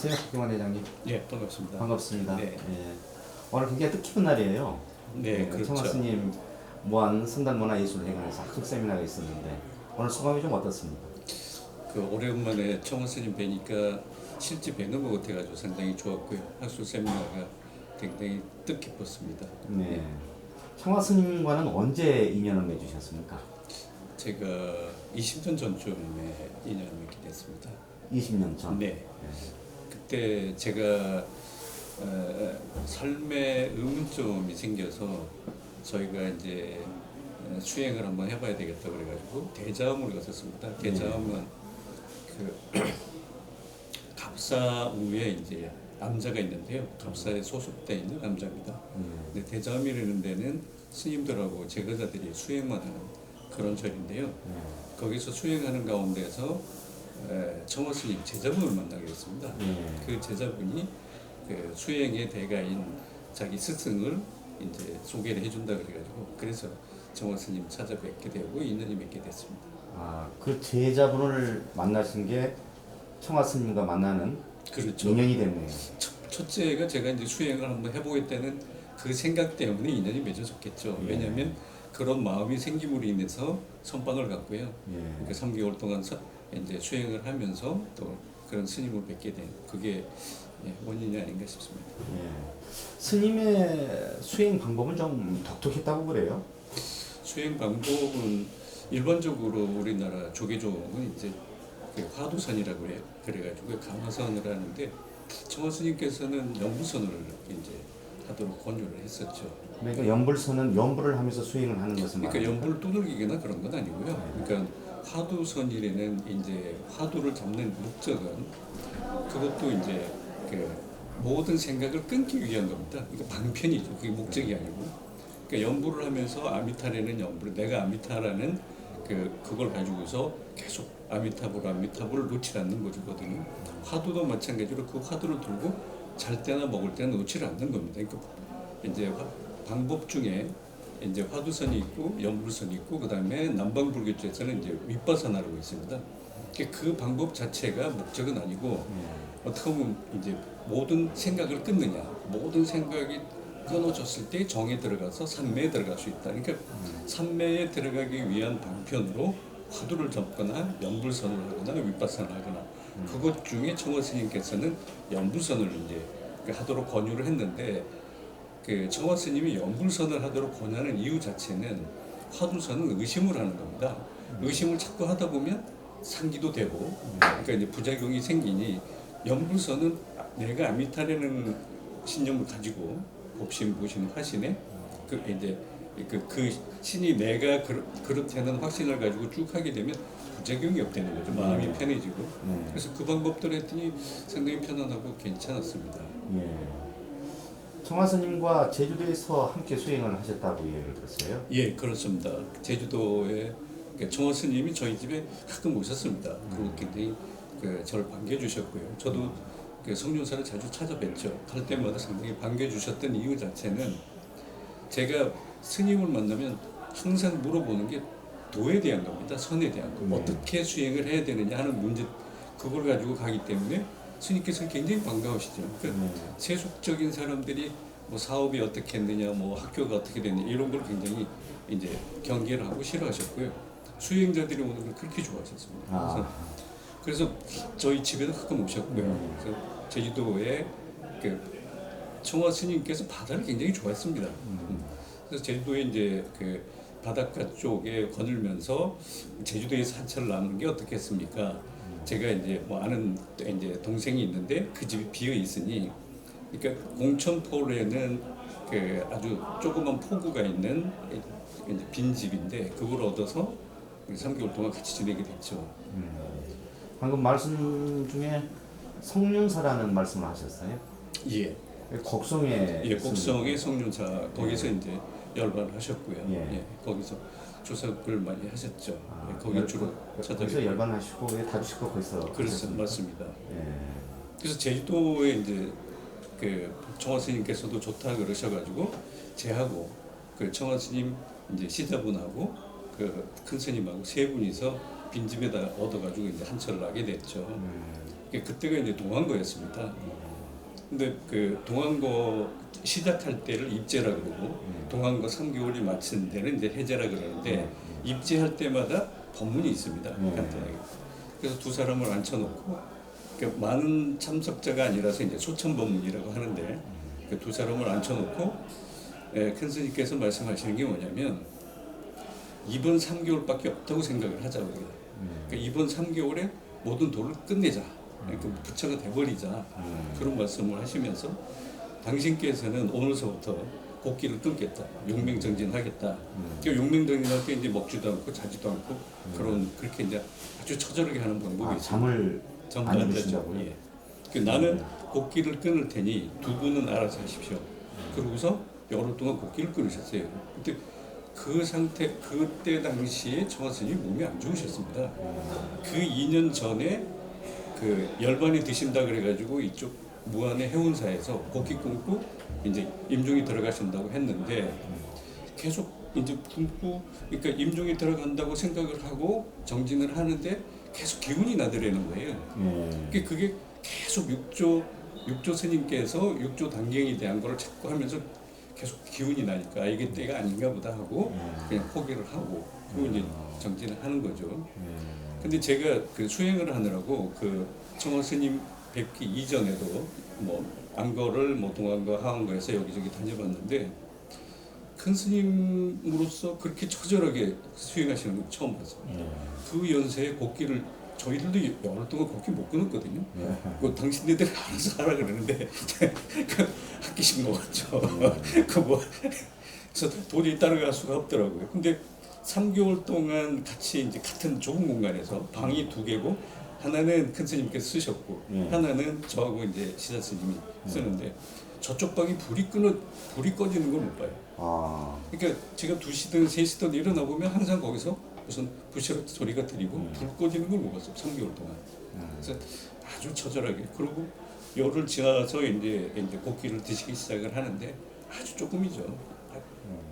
안녕하세요, 김환 회장님. 예, 반갑습니다. 반갑습니다. 네. 예. 오늘 굉장히 뜻깊은 날이에요. 네, 그렇죠. 청아 스님 무한 선단문화예술회관에서 학술 세미나가 있었는데 오늘 소감이 좀 어떻습니까? 그 오랜만에 청원 스님 뵈니까 실제 뵈는 것 같아가지고 상당히 좋았고요. 학술 세미나가 굉장히 뜻깊었습니다. 네. 청아 스님과는 언제 인연을 맺으셨습니까? 제가 20년 전쯤에 인연을 맺게 됐습니다. 20년 전. 네. 그때 제가 삶의 의문점이 생겨서 저희가 이제 수행을 한번 해봐야 되겠다 그래가지고 대자음으로 갔었습니다. 대자음은 그 갑사 위에 이제 남자가 있는데요. 갑사에 소속돼 있는 남자입니다. 근데 대자음이라는 데는 스님들하고 제자들이 수행만 하는 그런 절인데요. 거기서 수행하는 가운데서 청원 스님 제자분을 만나게 됐습니다. 그 제자분이 그 수행의 대가인 자기 스승을 이제 소개를 해준다 그래가지고 그래서 청원 스님 찾아뵙게 되고 인연이 맺게 됐습니다. 아, 그 제자분을 만나신 게 청아 스님과 만나는 그렇죠. 인연이 됐네요. 첫째가 제가 이제 수행을 한번 해보겠다는 그 생각 때문에 인연이 맺어졌겠죠. 왜냐하면 그런 마음이 생김으로 인해서 선방을 갔고요. 그러니까 3개월 동안 이제 수행을 하면서 또 그런 스님을 뵙게 된 그게 원인이 아닌가 싶습니다. 스님의 수행 방법은 좀 독특했다고 그래요? 수행 방법은 일반적으로 우리나라 조계종은 이제 그 화두선이라고 그래요. 그래가지고 감화선을 하는데 청원 스님께서는 연부선을 이제 하도록 권유를 했었죠. 그러니까 연불선은 연불을 하면서 수행을 하는 것은 그러니까 연불 두들기거나 그런 건 아니고요. 그러니까 화두선이라는 이제 화두를 잡는 목적은 그것도 이제 그 모든 생각을 끊기 위한 겁니다. 그러니까 방편이죠. 그게 목적이 아니고. 그러니까 연불을 하면서 아미타라는 연불, 내가 아미타라는 그걸 가지고서 계속 아미타불을 놓지 않는 거거든요. 화두도 마찬가지로 그 화두를 들고 잘 때나 먹을 때는 놓지 않는 겁니다. 그러니까 이제 방법 중에 이제 화두선이 있고 연불선이 있고 그다음에 남방불교에서는 이제 윗바사나라고 있습니다. 그 방법 자체가 목적은 아니고 어떻게 보면 이제 모든 생각을 끊느냐, 모든 생각이 끊어졌을 때 정에 들어가서 산매에 들어갈 수 있다. 그러니까 산매에 들어가기 위한 방편으로 화두를 잡거나 연불선을 하거나 윗바사나를 하거나 그것 중에 청원 스님께서는 연불선을 이제 하도록 권유를 했는데 그 청원 스님이 연불선을 하도록 권유하는 이유 자체는 화두선은 의심을 하는 겁니다. 의심을 자꾸 하다 보면 상기도 되고 그러니까 이제 부작용이 생기니 연불선은 내가 아미타라는 신념을 가지고 법신, 무신, 화신에 그 이제 그 신이 내가 그렇다는 확신을 가지고 쭉 하게 되면 부작용이 없다는 거죠. 마음이 편해지고. 그래서 그 방법들 했더니 상당히 편안하고 괜찮았습니다. 청아 스님과 제주도에서 함께 수행을 하셨다고 얘기를 들었어요. 예, 그렇습니다. 제주도에 청원 스님이 저희 집에 가끔 오셨습니다. 그리고 굉장히 저를 반겨주셨고요. 저도 성륜사를 자주 찾아뵀죠. 갈 때마다 상당히 반겨주셨던 이유 자체는 제가 스님을 만나면 항상 물어보는 게 도에 대한 겁니다. 선에 대한 거. 어떻게 수행을 해야 되느냐 하는 문제 그걸 가지고 가기 때문에 스님께서 굉장히 반가우시죠. 그러니까 세속적인 사람들이 뭐 사업이 어떻게 했느냐, 뭐 학교가 어떻게 됐느냐 이런 걸 굉장히 이제 경계를 하고 싫어하셨고요. 수행자들이 오는 걸 그렇게 좋아하셨습니다. 그래서 저희 집에도 가끔 오셨고요. 그래서 제주도에 청원 스님께서 바다를 굉장히 좋아했습니다. 그래서 제주도에 이제 바닷가 쪽에 거닐면서 제주도에 산책을 나누는 게 어떻겠습니까? 제가 이제 뭐 아는 이제 동생이 있는데 그 집이 비어 있으니, 그러니까 공천포에는 아주 조그만 포구가 있는 이제 빈 집인데 그걸 얻어서 3개월 동안 같이 지내게 됐죠. 방금 말씀 중에 성륜사라는 말씀을 하셨어요? 예. 곡성에 곡성의 성륜사 거기서 이제 열반을 하셨고요. 거기서 조석을 많이 하셨죠. 거기 주로 거기서 찾아뵙고. 열반하시고 다주시고 거기서 그렇습니다. 맞습니다. 그래서 제주도에 이제 청원 스님께서도 좋다 그러셔가지고 제하고 청원 스님 이제 시자분하고 큰 스님하고 세 분이서 빈집에다 얻어가지고 이제 한철을 하게 됐죠. 그때가 이제 동안거였습니다. 근데 그 동안거 시작할 때를 입제라 그러고 동안거 3개월이 마친 데는 이제 해제라 그러는데 입제할 때마다 법문이 있습니다. 간단하게. 그래서 두 사람을 앉혀놓고 그러니까 많은 참석자가 아니라서 이제 소천 법문이라고 하는데 그 두 사람을 앉혀놓고 큰 스님께서 말씀하시는 게 뭐냐면 이번 3개월밖에 없다고 생각을 하자고 그래요. 그러니까 이번 3개월에 모든 도를 끝내자. 그러니까 부처가 돼버리자. 그런 말씀을 하시면서 당신께서는 오늘서부터 곡기를 끊겠다. 용맹정진하겠다. 그러니까 용맹정진할 때 이제 먹지도 않고 자지도 않고 그런 그렇게 이제 아주 처절하게 하는 방법이 있어요. 잠을 잠도 안 안 주신다고요? 자죠. 예. 그 나는 곡기를 끊을 테니 두 분은 알아서 하십시오. 그러고서 여러 동안 곡기를 끊으셨어요. 근데 그 상태 그때 당시에 청하스님이 몸이 안 좋으셨습니다. 그 2년 전에 그 열반이 드신다 그래가지고 이쪽 무안의 해운사에서 곡기 끊고 이제 임종이 들어가신다고 했는데 계속 이제 굶고 그러니까 임종이 들어간다고 생각을 하고 정진을 하는데 계속 기운이 나더라는 거예요. 그게 계속 육조 스님께서 육조 단경에 대한 걸 자꾸 하면서 계속 기운이 나니까 이게 때가 아닌가 보다 하고 그냥 포기를 하고 그리고 이제 정진을 하는 거죠. 근데 제가 그 수행을 하느라고 그 청어 스님 뵙기 이전에도 뭐 안거를 뭐 동안거 하안거에서 여기저기 다녀봤는데 큰 스님으로서 그렇게 처절하게 수행하시는 걸 처음 봤어요. 그 연세에 곡기를 저희들도 여러 동안 곡기 못 끊었거든요. 그 당신네들 알아서 하라 그러는데 한 끼씩 먹었죠. 그뭐 그래서 도저히 따라갈 수가 없더라고요. 근데 3개월 동안 같이 이제 같은 좁은 공간에서 방이 2개고 하나는 큰 스님께서 쓰셨고 하나는 저하고 이제 시자 스님이 쓰는데 저쪽 방이 불이 꺼지는 걸 못 봐요. 그러니까 제가 2시든 3시든 일어나 보면 항상 거기서 무슨 부시럭 소리가 들리고 불 꺼지는 걸 못 봤어요. 3개월 동안. 그래서 아주 처절하게 그리고 열흘 지나서 이제 곡기를 드시기 시작을 하는데 아주 조금이죠.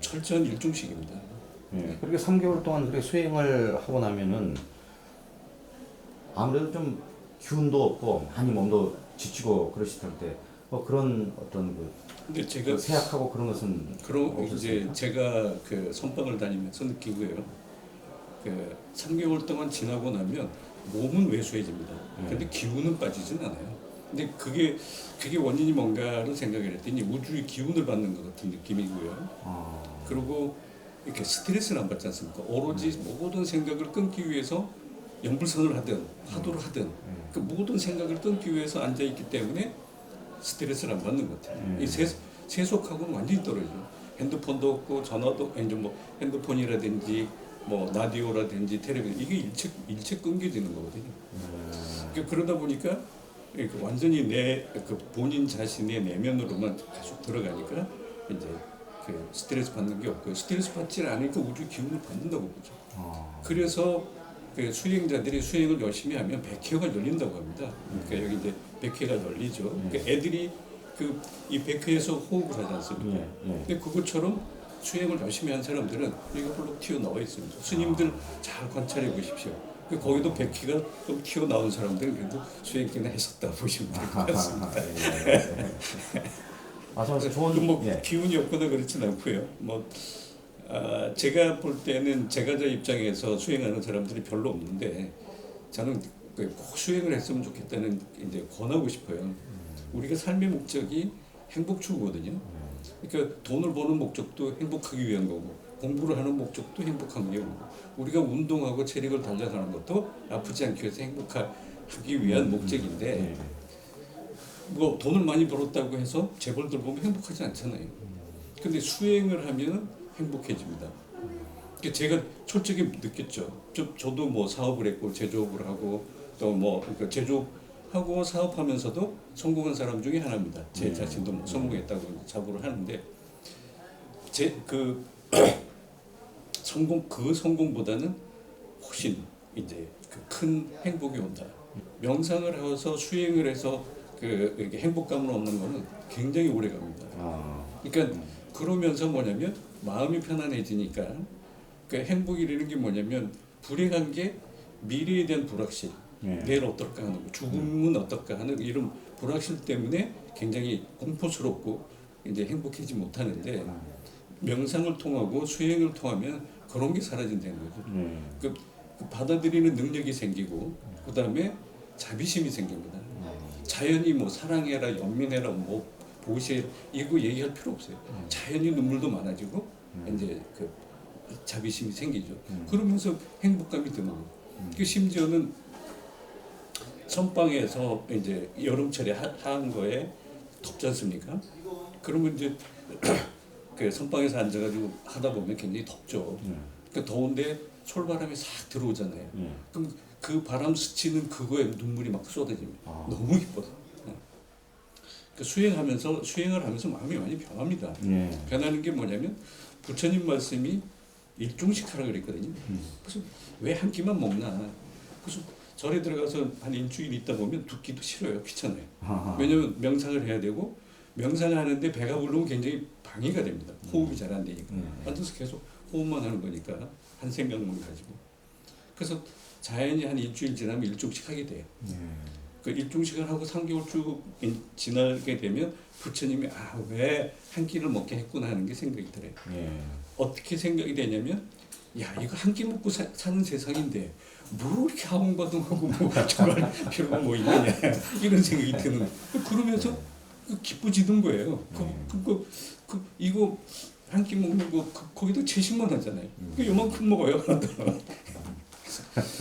철저한 일중식입니다. 그렇게 3개월 동안 그렇게 수행을 하고 나면은 아무래도 좀 기운도 없고 많이 몸도 지치고 그러실 텐데 그런 어떤 근데 제가 세약하고 그런 것은 그런 이제 제가 그 선방을 다니면서 느낀 거예요. 그 3개월 동안 지나고 나면 몸은 왜소해집니다. 근데 기운은 빠지진 않아요. 근데 그게 원인이 뭔가를 생각을 했더니 우주의 기운을 받는 것 같은 느낌이고요. 그리고 이렇게 스트레스를 안 받지 않습니까? 오로지 모든 생각을 끊기 위해서 연불선을 하든 화두를 하든 그 모든 생각을 끊기 위해서 앉아 있기 때문에 스트레스를 안 받는 것 같아요. 이 세속하고는 완전히 떨어져요. 핸드폰도 없고 전화도 이제 뭐 핸드폰이라든지 뭐 라디오라든지 텔레비전 이게 일체 끊겨지는 거거든요. 그러다 보니까 완전히 내 그 본인 자신의 내면으로만 계속 들어가니까 이제 그 스트레스 받는 게 없고 스트레스 받지 않으니까 우주 기운을 받는다고 보죠. 그래서 그 수행자들이 수행을 열심히 하면 백회가 열린다고 합니다. 그러니까 여기 이제 백회가 열리죠. 그러니까 애들이 그 이 백회에서 호흡을 하지 않습니까? 근데 그것처럼 수행을 열심히 한 사람들은 여기가 홀로 튀어나와 있습니다. 스님들 잘 관찰해 보십시오. 거기도 백회가 좀 튀어나온 사람들은 그래도 수행기는 했었다 보시면 될 것 같습니다. 정말 좋은 뭐 기운이 없거나 그렇진 않고요. 뭐 제가 볼 때는 제가자 입장에서 수행하는 사람들이 별로 없는데 저는 꼭 수행을 했으면 좋겠다는 이제 권하고 싶어요. 우리가 삶의 목적이 행복 추구거든요. 그러니까 돈을 버는 목적도 행복하기 위한 거고 공부를 하는 목적도 행복한 거고 우리가 운동하고 체력을 단련하는 것도 아프지 않기 위해서 행복하기 위한 목적인데 뭐 돈을 많이 벌었다고 해서 재벌들 보면 행복하지 않잖아요. 근데 수행을 하면 행복해집니다. 그러니까 제가 솔직히 느꼈죠. 저도 뭐 사업을 했고 제조업을 하고 또 뭐 그러니까 제조업하고 사업하면서도 성공한 사람 중에 하나입니다. 제 자신도 뭐 성공했다고 자부를 하는데 제 그 성공보다는 훨씬 이제 그 큰 행복이 온다. 명상을 해서 수행을 해서 이렇게 행복감을 얻는 거는 굉장히 오래 갑니다. 그러니까 그러면서 뭐냐면 마음이 편안해지니까 그 행복이라는 게 뭐냐면 불행한 게 미래에 대한 불확실 네. 내일 어떨까 하는 거, 죽음은 어떨까 하는 이런 불확실 때문에 굉장히 공포스럽고 이제 행복하지 못하는데 명상을 통하고 수행을 통하면 그런 게 사라진다는 거죠. 그 받아들이는 능력이 생기고 그 다음에 자비심이 생깁니다. 자연이 뭐 사랑해라, 연민해라, 뭐 보시해 이거 얘기할 필요 없어요. 자연이 눈물도 많아지고 이제 그 자비심이 생기죠. 그러면서 행복감이 드는 거예요. 그 심지어는 선방에서 이제 여름철에 하한 거에 덥지 않습니까? 그러면 이제 그 선방에서 앉아가지고 하다 보면 굉장히 덥죠. 그 더운데 솔바람이 싹 들어오잖아요. 그럼 그 바람 스치는 그거에 눈물이 막 쏟아집니다. 너무 이뻐서. 그 수행을 하면서 마음이 많이 변합니다. 변하는 게 뭐냐면 부처님 말씀이 일종씩 하라 그랬거든요. 그래서 왜 한 끼만 먹나? 그래서 절에 들어가서 한 일주일 있다 보면 듣기도 싫어요. 귀찮아요. 왜냐면 명상을 해야 되고 명상을 하는데 배가 부르면 굉장히 방해가 됩니다. 호흡이 잘 안 되니까. 앉아서 계속 호흡만 하는 거니까 한 생각만 가지고. 그래서 자연히 한 일주일 지나면 일종씩 하게 돼요. 그 일종씩을 하고 3개월 쭉 지나게 되면 부처님이 왜 한 끼를 먹게 했구나 하는 게 생각이 들어요. 어떻게 생각이 되냐면 야 이거 한 끼 먹고 사는 세상인데 뭐 이렇게 하웅바둥하고 뭐 저걸 필요가 뭐 있느냐 이런 생각이 드는. 그러면서 기뻐지는 거예요. 이거 한 끼 먹는 거 거기다 채식만 하잖아요. 요만큼 먹어요.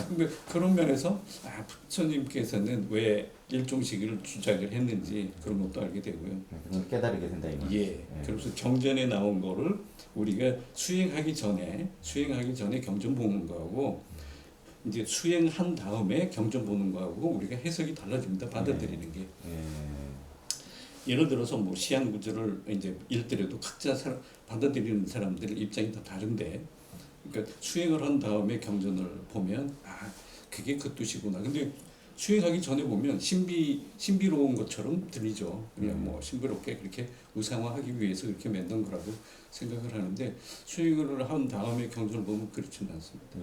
근데 그런 면에서 부처님께서는 왜 일종식을 주장을 했는지 그런 것도 알게 되고요. 그걸 깨달게 된다 이 말. 그래서 경전에 나온 거를 우리가 수행하기 전에 경전 보는 거하고 이제 수행한 다음에 경전 보는 거하고 우리가 해석이 달라집니다. 받아들이는 게. 예를 들어서 뭐 시한 구조를 이제 읽더라도 각자 받아들이는 사람들의 입장이 다 다른데, 그러니까 수행을 한 다음에 경전을 보면 그게 그 뜻이구나. 근데 수행하기 전에 보면 신비로운 것처럼 들리죠. 그냥 뭐 신비롭게 그렇게 의상화하기 위해서 그렇게 만든 거라고 생각을 하는데 수행을 한 다음에 경전을 보면 그렇지는 않습니다.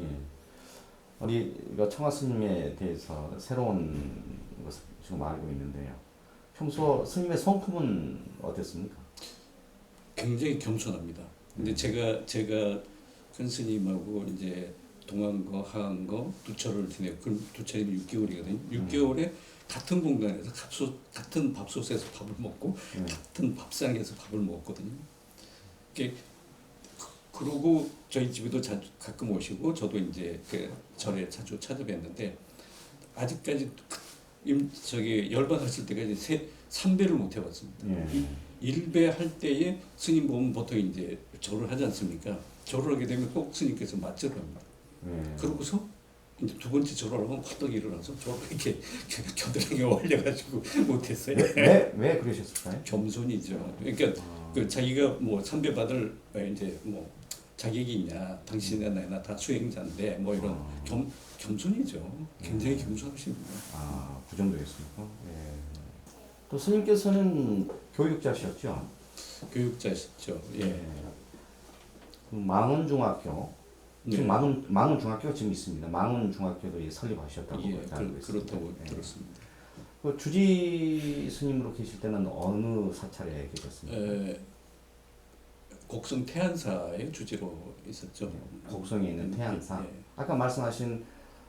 우리가 청아 스님에 대해서 새로운 것을 지금 알고 있는데요. 평소 스님의 성품은 어땠습니까? 굉장히 겸손합니다. 근데 제가 큰 스님하고 이제 동안거 하한거 두 철을 지내고 그럼 두 철이면 6개월이거든요. 6개월에 같은 공간에서 같은 밥솥에서 밥을 먹고 같은 밥상에서 밥을 먹었거든요. 그러고 저희 집에도 자주 가끔 오시고 저도 이제 그 절에 자주 찾아뵀는데 아직까지 열반하실 때까지 3배를 못 해봤습니다. 1배 할 때에 스님 보면 보통 이제 절을 하지 않습니까? 절을 하게 되면 꼭 스님께서 맞절을 합니다. 그러고서 이제 두 번째 절을 하면 화덕 일어나서 저를 이렇게 겨드랑이에 올려가지고 못했어요. 왜 그러셨을까요? 겸손이죠. 그러니까 그 자기가 뭐 선배 받을 이제 뭐 자격이 있냐, 당신이나 나나 다 수행자인데 뭐 이런 겸손이죠. 굉장히 겸손하십니다. 그 정도였습니까? 또 스님께서는 교육자셨죠? 교육자셨죠. 그 망운중학교, 지금 망운중학교가 지금 있습니다. 망운중학교도 설립하셨다고 알고 있습니다. 그렇다고 들었습니다. 그 주지 스님으로 계실 때는 어느 사찰에 계셨습니까? 곡성 태안사의 주지로 있었죠. 곡성에 있는 태안사. 아까 말씀하신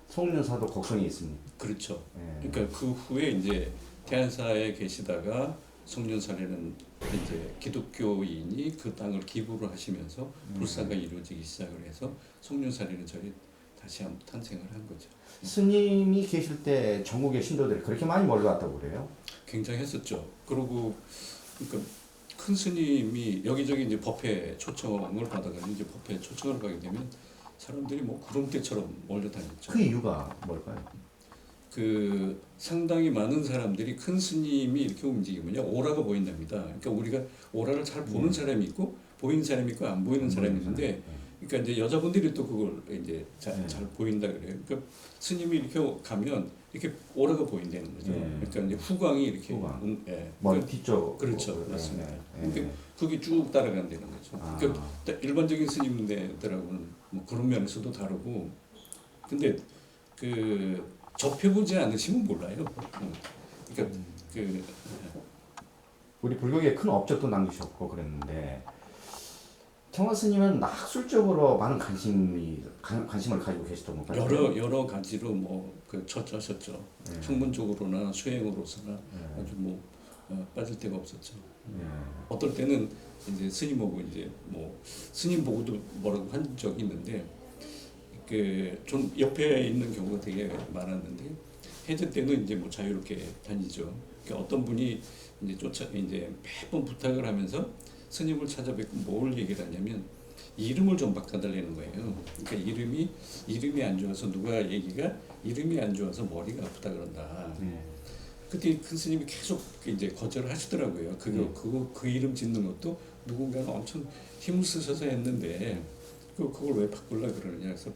송륜사도 곡성에 있습니다. 그렇죠. 그러니까 그 후에 이제 태안사에 계시다가 송륜사에는 이제 기독교인이 그 땅을 기부를 하시면서 불사가 이루어지기 시작을 해서 송륜사에는 저희 다시 한번 탄생을 한 거죠. 스님이 계실 때 전국의 신도들이 그렇게 많이 몰려왔다고 그래요? 굉장히 했었죠. 그리고 그러니까 큰 스님이 여기저기 이제 법회 초청을 받아가지고 이제 법회 초청을 가게 되면 사람들이 뭐 구름대처럼 몰려다녔죠. 그 이유가 뭘까요? 그 상당히 많은 사람들이 큰 스님이 이렇게 움직이면요 오라가 보인답니다. 그러니까 우리가 오라를 잘 보는 사람이 있고 보이는 사람이 있고 안 보이는 사람이 있는데, 그러니까 이제 여자분들이 또 그걸 이제 잘 보인다 그래요. 그러니까 스님이 이렇게 가면 이렇게 오라가 보인다는 거죠. 그러니까 이제 후광이 이렇게 머리 뒤쪽. 그렇죠, 맞습니다. 그러니까 그게 쭉 따라간다는 거죠. 그러니까 일반적인 스님들하고는 뭐 그런 면에서도 다르고, 근데 그 접해보지 않으시면 몰라요. 그러니까 그 우리 불교계에 큰 업적도 남기셨고 그랬는데 청원 스님은 학술적으로 많은 관심을 가지고 계시던 것 같아요. 여러 가지로 뭐그 처하셨죠. 학문적으로나 수행으로서나 아주 뭐 빠질 데가 없었죠. 어떨 때는 이제 스님하고 이제 뭐 스님 보고도 뭐라고 한 적이 있는데 그 좀 옆에 있는 경우가 되게 많았는데 해제 때는 이제 뭐 자유롭게 다니죠. 그러니까 어떤 분이 이제 매번 부탁을 하면서 스님을 찾아뵙고 뭘 얘기를 하냐면 이름을 좀 바꿔달라는 거예요. 그러니까 이름이 안 좋아서 누가 얘기가 이름이 안 좋아서 머리가 아프다 그런다. 그때 큰 스님이 계속 이제 거절을 하시더라고요. 그 이름 짓는 것도 누군가가 엄청 힘을 쓰셔서 했는데 그걸 왜 바꾸려 그러느냐. 그래서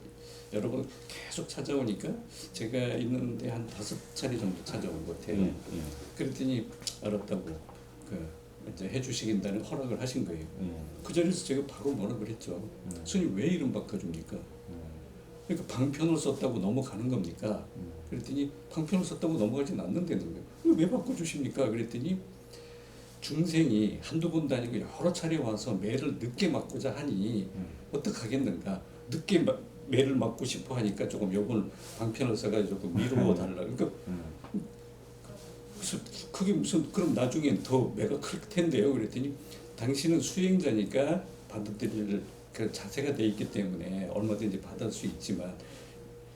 여러 번 계속 찾아오니까 제가 있는데 한 5차례 정도 찾아온 것 같아요. 그랬더니 알았다고 이제 해주시긴다는 허락을 하신 거예요. 그 자리에서 제가 바로 뭐라 그랬죠. 스님 왜 이름 바꿔줍니까? 그러니까 방편을 썼다고 넘어가는 겁니까? 그랬더니 방편을 썼다고 넘어가진 않는다는 거예요. 왜 바꿔주십니까? 그랬더니 중생이 한두 번도 아니고 여러 차례 와서 매를 늦게 맞고자 하니 어떡하겠는가? 늦게 매를 맞고 싶어 하니까 조금 요걸 방편을 써가지고 조금 미루어 달라. 그러니까 그게 무슨 그럼 나중엔 더 매가 클 텐데요. 그랬더니 당신은 수행자니까 받아들일 그 자세가 돼 있기 때문에 얼마든지 받을 수 있지만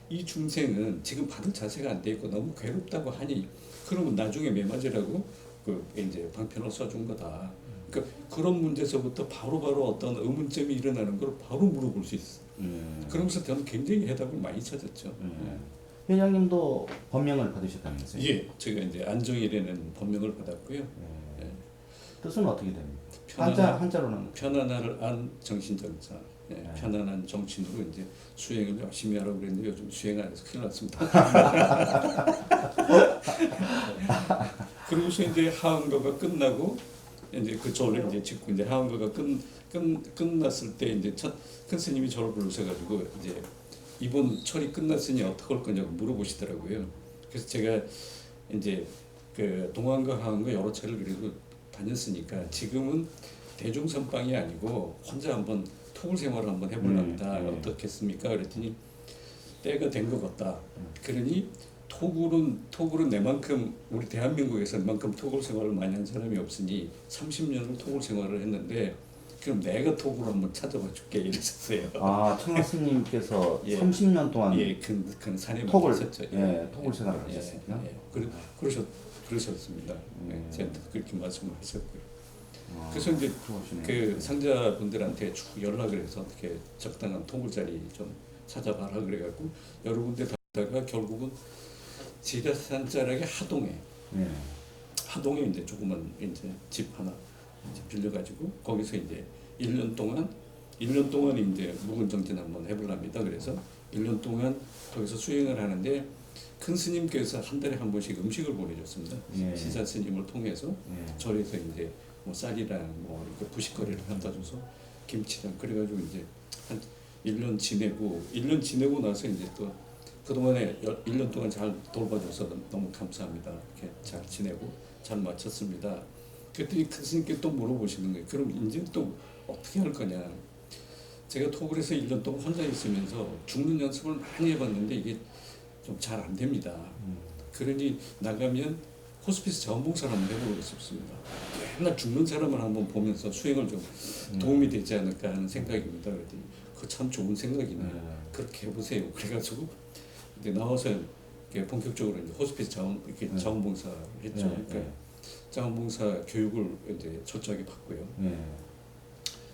이 중생은 지금 받을 자세가 안 돼 있고 너무 괴롭다고 하니 그러면 나중에 매 맞으라고 이제 방편을 써준 거다. 그러니까 그런 문제에서부터 바로바로 어떤 의문점이 일어나는 걸 바로 물어볼 수 있어. 그러면서 저는 굉장히 해답을 많이 찾았죠. 회장님도 법명을 받으셨다면서요? 예, 제가 이제 안정일에는 법명을 받았고요. 예. 뜻은 어떻게 됩니까? 편안한, 한자로는 편안할 안 정신정자. 예, 편안한 정신으로 이제 수행을 열심히 하라고 그랬는데 요즘 수행 안 해서 큰일 났습니다. 그러고서 이제 하은거가 끝나고 이제 그 절을 이제 짓고 이제 하은거가 끝났을 때 이제 큰 스님이 저를 불러셔가지고 이제 이번 철이 끝났으니 어떻게 할 거냐고 물어보시더라고요. 그래서 제가 이제 그 동안과 하은거 여러 차례를 그래도 다녔으니까 지금은 대중선방이 아니고 혼자 한번 토굴 생활을 한번 해보랍니다. 어떻겠습니까? 그랬더니 때가 된 것 같다. 그러니 토굴은 내만큼 우리 대한민국에서 내만큼 토굴 생활을 많이 한 사람이 없으니 30년을 토굴 생활을 했는데 그럼 내가 토굴을 한번 찾아봐 줄게 이러셨어요. 아, 청원 스님께서 예. 30년 동안 그 산에 토굴, 있었죠. 토굴 생활을 하셨습니까? 그러셨습니다. 저한테 그렇게 말씀을 하셨고요. 그래서 이제 그러시네요. 그 상자분들한테 쭉 연락을 해서 어떻게 적당한 토굴 자리 좀 찾아봐라 그래갖고 여러 군데 다가 결국은 지리산 자락의 하동에 이제 조그만 이제 집 하나 이제 빌려가지고 거기서 이제 1년 동안 이제 묵은 정진 한번 해보랍니다. 그래서 1년 동안 거기서 수행을 하는데 큰 스님께서 한 달에 한 번씩 음식을 보내줬습니다. 시자 스님을 통해서 절에서 이제 뭐 쌀이랑 뭐 이렇게 부식거리를 갖다 줘서 김치랑 그래가지고 이제 한 1년 지내고 나서 이제 또 그동안에 1년 동안 잘 돌봐줘서 너무 감사합니다. 이렇게 잘 지내고 잘 마쳤습니다. 그랬더니 큰 스님께 또 물어보시는 거예요. 그럼 이제 또 어떻게 할 거냐. 제가 토굴에서 1년 동안 혼자 있으면서 죽는 연습을 많이 해봤는데 이게 좀 잘 안 됩니다. 그러니 나가면 호스피스 자원봉사를 한번 해보고 싶습니다. 맨날 죽는 사람을 한번 보면서 수행을 좀 도움이 되지 않을까 하는 생각입니다. 그랬더니 그거 참 좋은 생각이네. 그렇게 해보세요. 그래가지고 이제 나와서 이렇게 본격적으로 이제 호스피스 자원봉사를 했죠. 그러니까 자원봉사 교육을 이제 철저하게 받고요.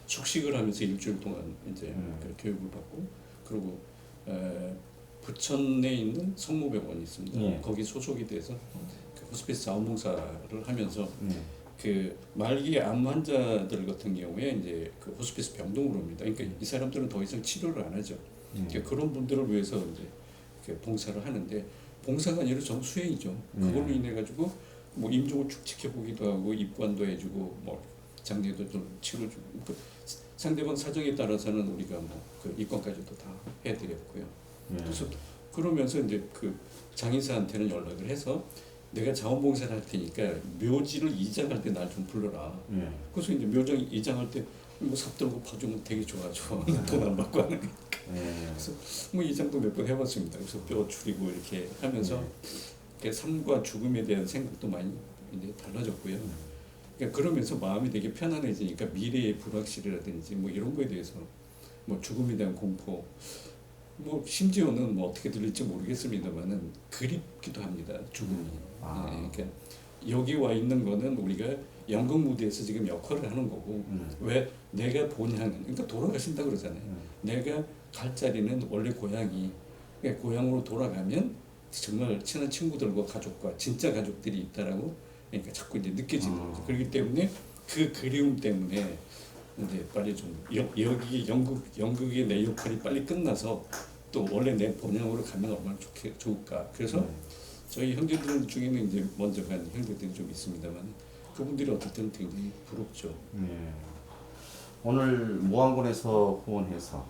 숙식을 하면서 일주일 동안 이제 그 교육을 받고 그리고 부천에 있는 성모병원이 있습니다. 거기 소속이 돼서 그 호스피스 자원봉사를 하면서 그 말기 암 환자들 같은 경우에 이제 그 호스피스 병동으로 옵니다. 그러니까 이 사람들은 더 이상 치료를 안 하죠. 그러니까 그런 분들을 위해서 이제 이렇게 봉사를 하는데 봉사가 아니라 전 수행이죠. 그걸로 인해 가지고 뭐 임종을 쭉 지켜보기도 하고 입관도 해주고 뭐 장례도 좀 치러주고 그 상대방 사정에 따라서는 우리가 뭐 그 입관까지도 다 해드렸고요. 그래서 그러면서 이제 그 장의사한테는 연락을 해서 내가 자원봉사를 할 테니까 묘지를 이장할 때 날 좀 불러라. 예. 그래서 이제 묘장 이장할 때 뭐 삽들고 봐주면 되게 좋아하죠. 돈 안 받고 하는 거니까. 예. 그래서 뭐 이장도 몇 번 해봤습니다. 그래서 뼈 줄이고 이렇게 하면서 이렇게 삶과 죽음에 대한 생각도 많이 이제 달라졌고요. 그러니까 그러면서 마음이 되게 편안해지니까 미래의 불확실이라든지 뭐 이런 거에 대해서 뭐 죽음에 대한 공포 뭐 심지어는 뭐 어떻게 들릴지 모르겠습니다만은 그립기도 합니다. 죽음이. 아. 네, 그러니까 여기 와 있는 거는 우리가 연극 무대에서 지금 역할을 하는 거고 왜 내가 본향은 그러니까 돌아가신다 그러잖아요. 내가 갈 자리는 원래 고향이 그러니까 고향으로 돌아가면 정말 친한 친구들과 가족과 진짜 가족들이 있다라고 그러니까 자꾸 이제 느껴지는 거죠. 그렇기 때문에 그 그리움 때문에 이제 빨리 좀 여기 연극의 내 역할이 빨리 끝나서 또 원래 내 본향으로 가면 얼마나 좋을까. 그래서 저희 형제들 중에는 이제 먼저 간 형제들이 좀 있습니다만 그분들이 어떨 때는 굉장히 부럽죠. 예. 오늘 무안군에서 후원해서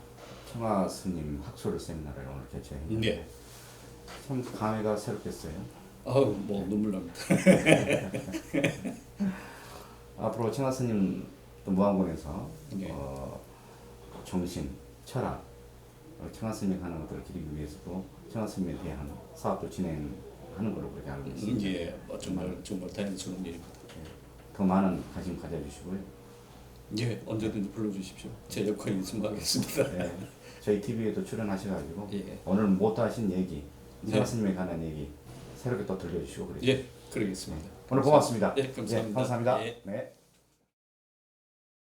청아 스님 학술 세미나를 오늘 개최했는데 네. 참 감회가 새롭겠어요. 아우 뭐 눈물 납니다. 앞으로 청아 스님 또 무안군에서 네. 정신, 철학, 청아 스님이 하는 것들을 기리기 위해서도 청아 스님에 대한 사업도 진행하는 걸로 그렇게 알고 있습니다. 예, 정말 다행스러운 일입니다. 더 많은 관심 가져주시고요. 예, 언제든지 불러주십시오. 제 역할이 있으면 하겠습니다. 네, 저희 TV에도 출연하셔가지고 예. 오늘 못하신 얘기, 네. 청아 스님에 관한 얘기 새롭게 또 들려주시고 그러죠. 예, 그러겠습니다. 오늘 고맙습니다. 예, 감사합니다. 감사합니다. 예. 네.